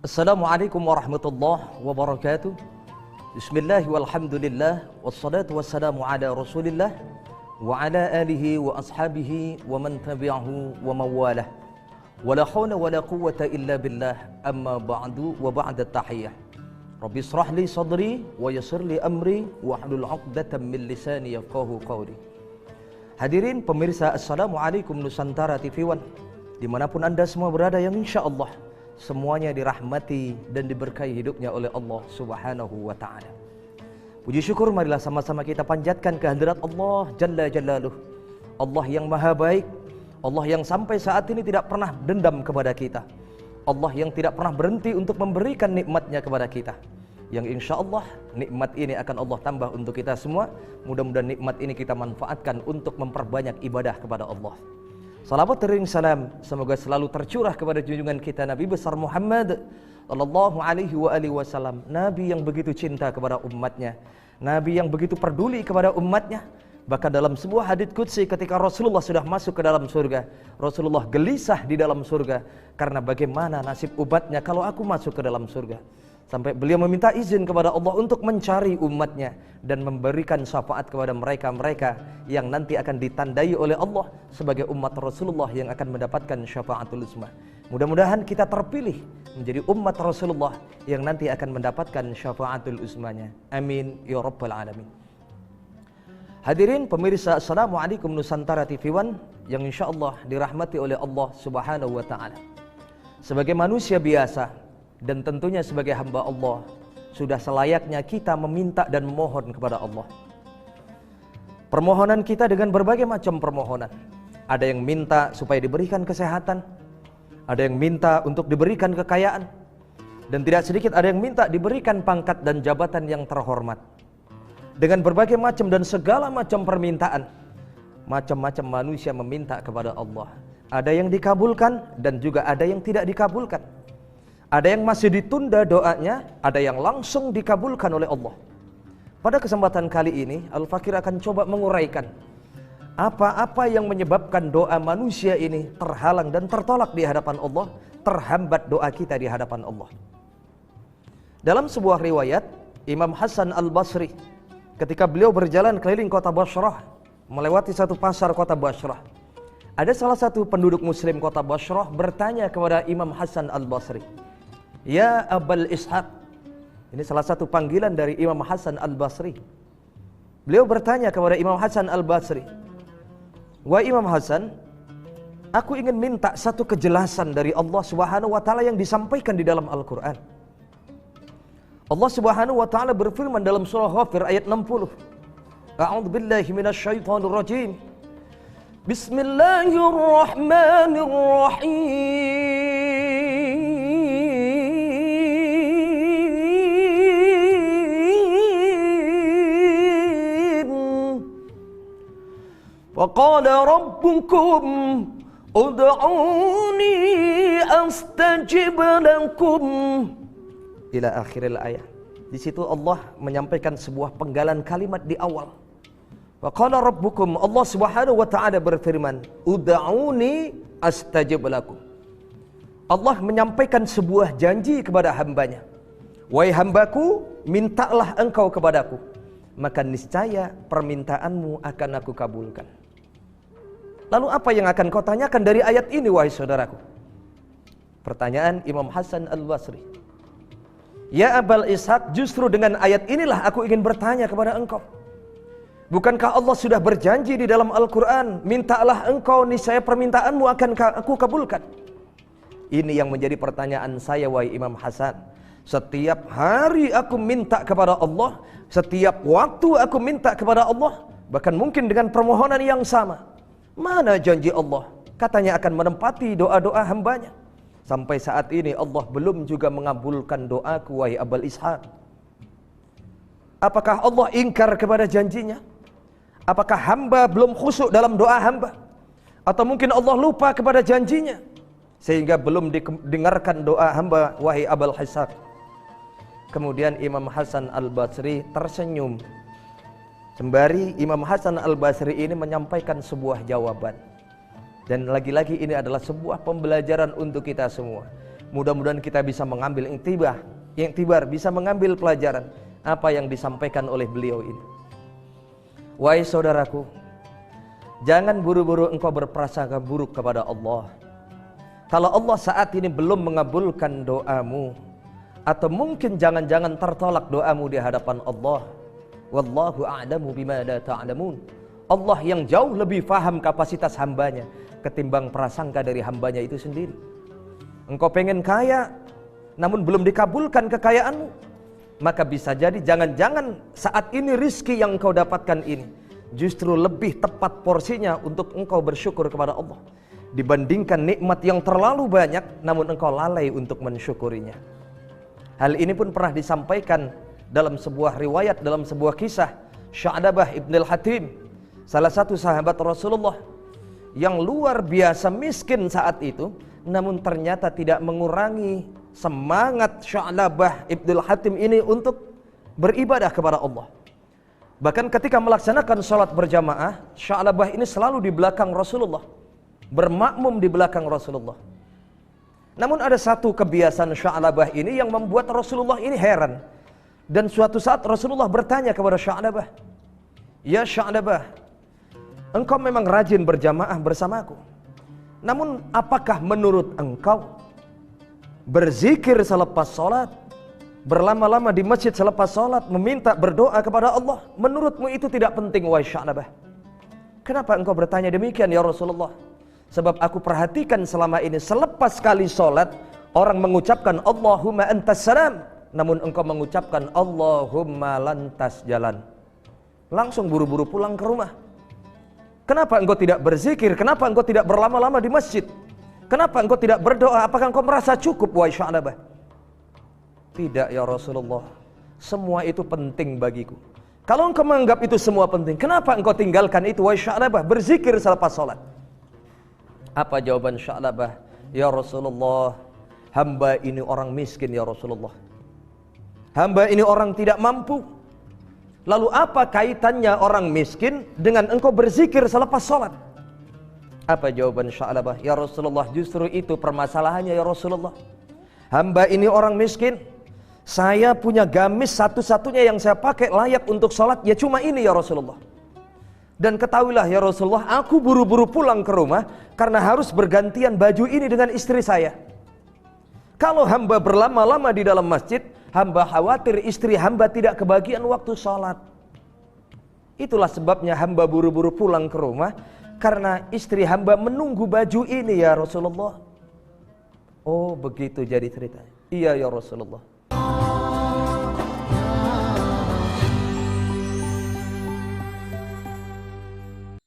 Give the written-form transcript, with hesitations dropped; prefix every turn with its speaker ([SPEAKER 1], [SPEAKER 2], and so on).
[SPEAKER 1] Assalamualaikum warahmatullahi wabarakatuh. Bismillah walhamdulillah wassalatu wassalamu ala Rasulillah wa ala alihi wa ashabihi wa man tabi'ahu wa mawalah. Wala hawla wala quwwata illa billah, amma ba'du wa ba'da tahiyyah. Rabbi israh li sadri wa yassir li amri wa hlul 'uqdatam min lisani yafqahu qawli. Hadirin pemirsa, Assalamualaikum Nusantara TV One, dimanapun anda semua berada, yang insyaallah semuanya dirahmati dan diberkahi hidupnya oleh Allah Subhanahu wa ta'ala. Puji syukur marilah sama-sama kita panjatkan kehadirat Allah Jalla Jalaluh, Allah yang maha baik, Allah yang sampai saat ini tidak pernah dendam kepada kita, Allah yang tidak pernah berhenti untuk memberikan nikmatnya kepada kita, yang insya Allah nikmat ini akan Allah tambah untuk kita semua. Mudah-mudahan nikmat ini kita manfaatkan untuk memperbanyak ibadah kepada Allah. Salawat dan salam semoga selalu tercurah kepada junjungan kita Nabi besar Muhammad sallallahu alaihi wasallam, Nabi yang begitu cinta kepada umatnya, Nabi yang begitu peduli kepada umatnya. Bahkan dalam sebuah hadits qudsi ketika Rasulullah sudah masuk ke dalam surga, Rasulullah gelisah di dalam surga karena bagaimana nasib umatnya kalau aku masuk ke dalam surga. Sampai beliau meminta izin kepada Allah untuk mencari umatnya dan memberikan syafaat kepada mereka-mereka yang nanti akan ditandai oleh Allah sebagai umat Rasulullah yang akan mendapatkan syafaatul uzma. Mudah-mudahan kita terpilih menjadi umat Rasulullah yang nanti akan mendapatkan syafaatul uzmanya. Amin ya rabbal alamin. Hadirin pemirsa, Assalamualaikum Nusantara TV One, yang insyaallah dirahmati oleh Allah Subhanahu wa ta'ala. Sebagai manusia biasa dan tentunya sebagai hamba Allah, sudah selayaknya kita meminta dan memohon kepada Allah. Permohonan kita dengan berbagai macam permohonan. Ada yang minta supaya diberikan kesehatan, ada yang minta untuk diberikan kekayaan, dan tidak sedikit ada yang minta diberikan pangkat dan jabatan yang terhormat. Dengan berbagai macam dan segala macam permintaan, macam-macam manusia meminta kepada Allah. Ada yang dikabulkan dan juga ada yang tidak dikabulkan. Ada yang masih ditunda doanya, ada yang langsung dikabulkan oleh Allah. Pada kesempatan kali ini, Al-Fakir akan coba menguraikan apa-apa yang menyebabkan doa manusia ini terhalang dan tertolak di hadapan Allah, terhambat doa kita di hadapan Allah. Dalam sebuah riwayat, Imam Hasan Al-Basri ketika beliau berjalan keliling kota Basrah, melewati satu pasar kota Basrah, ada salah satu penduduk muslim kota Basrah bertanya kepada Imam Hasan Al-Basri, "Ya Abul Ishaq." Ini salah satu panggilan dari Imam Hasan Al-Basri. Beliau bertanya kepada Imam Hasan Al-Basri, "Wahai Imam Hasan, aku ingin minta satu kejelasan dari Allah Subhanahu wa ta'ala yang disampaikan di dalam Al-Quran." Allah Subhanahu wa ta'ala berfirman dalam surah Ghafir ayat 60. A'udzubillahi minasyaitonir rajim. Bismillahirrahmanirrahim. Wa qala rabbukum ud'uni astajib lakum, ila akhiril ayat. Di situ Allah menyampaikan sebuah penggalan kalimat di awal. Wa qala rabbukum, Allah Subhanahu wa ta'ala berfirman, ud'uni astajib lakum. Allah menyampaikan sebuah janji kepada hambanya. Wahai hambaku, mintalah engkau kepadaku, maka niscaya permintaanmu akan aku kabulkan. Lalu apa yang akan kau tanyakan dari ayat ini, wahai saudaraku? Pertanyaan Imam Hasan Al-Basri. Ya Abul Ishaq, justru dengan ayat inilah aku ingin bertanya kepada engkau. Bukankah Allah sudah berjanji di dalam Al-Quran, mintalah engkau, niscaya permintaanmu akan aku kabulkan? Ini yang menjadi pertanyaan saya, wahai Imam Hasan. Setiap hari aku minta kepada Allah, setiap waktu aku minta kepada Allah, bahkan mungkin dengan permohonan yang sama. Mana janji Allah? Katanya akan menempati doa-doa hambanya. Sampai saat ini Allah belum juga mengabulkan doaku, wahai Abul Ishaq. Apakah Allah ingkar kepada janjinya? Apakah hamba belum khusyuk dalam doa hamba? Atau mungkin Allah lupa kepada janjinya sehingga belum didengarkan doa hamba, wahai Abul Ishaq? Kemudian Imam Hasan Al-Basri tersenyum. Sembari Imam Hasan Al-Basri ini menyampaikan sebuah jawaban. Dan lagi-lagi ini adalah sebuah pembelajaran untuk kita semua. Mudah-mudahan kita bisa mengambil iktibar, bisa mengambil pelajaran apa yang disampaikan oleh beliau ini. Wahai saudaraku, jangan buru-buru engkau berprasangka buruk kepada Allah. Kalau Allah saat ini belum mengabulkan doamu, atau mungkin jangan-jangan tertolak doamu di hadapan Allah, wallahu a'lamu bima la ta'lamun. Allah yang jauh lebih faham kapasitas hambanya ketimbang prasangka dari hambanya itu sendiri. Engkau pengen kaya, namun belum dikabulkan kekayaanmu, maka bisa jadi jangan-jangan saat ini rizki yang engkau dapatkan ini justru lebih tepat porsinya untuk engkau bersyukur kepada Allah dibandingkan nikmat yang terlalu banyak namun engkau lalai untuk mensyukurinya. Hal ini pun pernah disampaikan dalam sebuah riwayat, dalam sebuah kisah Sya'labah ibn al-Hatim, salah satu sahabat Rasulullah yang luar biasa miskin saat itu, namun ternyata tidak mengurangi semangat Sya'labah ibn al-Hatim ini untuk beribadah kepada Allah. Bahkan ketika melaksanakan sholat berjamaah, Sya'labah ini selalu di belakang Rasulullah, bermakmum di belakang Rasulullah. Namun ada satu kebiasaan Sya'labah ini yang membuat Rasulullah ini heran. Dan suatu saat Rasulullah bertanya kepada Sya'labah, "Ya Sya'labah, engkau memang rajin berjamaah bersamaku. Namun apakah menurut engkau berzikir selepas sholat, berlama-lama di masjid selepas sholat, meminta berdoa kepada Allah, menurutmu itu tidak penting wahai Sya'labah?" "Kenapa engkau bertanya demikian ya Rasulullah?" "Sebab aku perhatikan selama ini selepas kali sholat orang mengucapkan Allahumma antas salam, namun engkau mengucapkan Allahumma lantas jalan, langsung buru-buru pulang ke rumah. Kenapa engkau tidak berzikir? Kenapa engkau tidak berlama-lama di masjid? Kenapa engkau tidak berdoa? Apakah engkau merasa cukup wahai Sya'labah?" "Tidak ya Rasulullah, semua itu penting bagiku." "Kalau engkau menganggap itu semua penting, kenapa engkau tinggalkan itu wahai Sya'labah, berzikir selepas sholat?" Apa jawaban Sya'labah? "Ya Rasulullah, hamba ini orang miskin ya Rasulullah. Hamba ini orang tidak mampu. Lalu apa kaitannya orang miskin dengan engkau berzikir selepas sholat?" Apa jawaban Sya'labah? "Ya Rasulullah, justru itu permasalahannya ya Rasulullah. Hamba ini orang miskin. Saya punya gamis satu-satunya yang saya pakai layak untuk sholat, ya cuma ini ya Rasulullah. Dan ketahuilah ya Rasulullah, aku buru-buru pulang ke rumah karena harus bergantian baju ini dengan istri saya. Kalau hamba berlama-lama di dalam masjid, hamba khawatir istri hamba tidak kebagian waktu sholat. Itulah sebabnya hamba buru-buru pulang ke rumah, karena istri hamba menunggu baju ini ya Rasulullah." "Oh begitu jadi ceritanya." "Iya ya Rasulullah."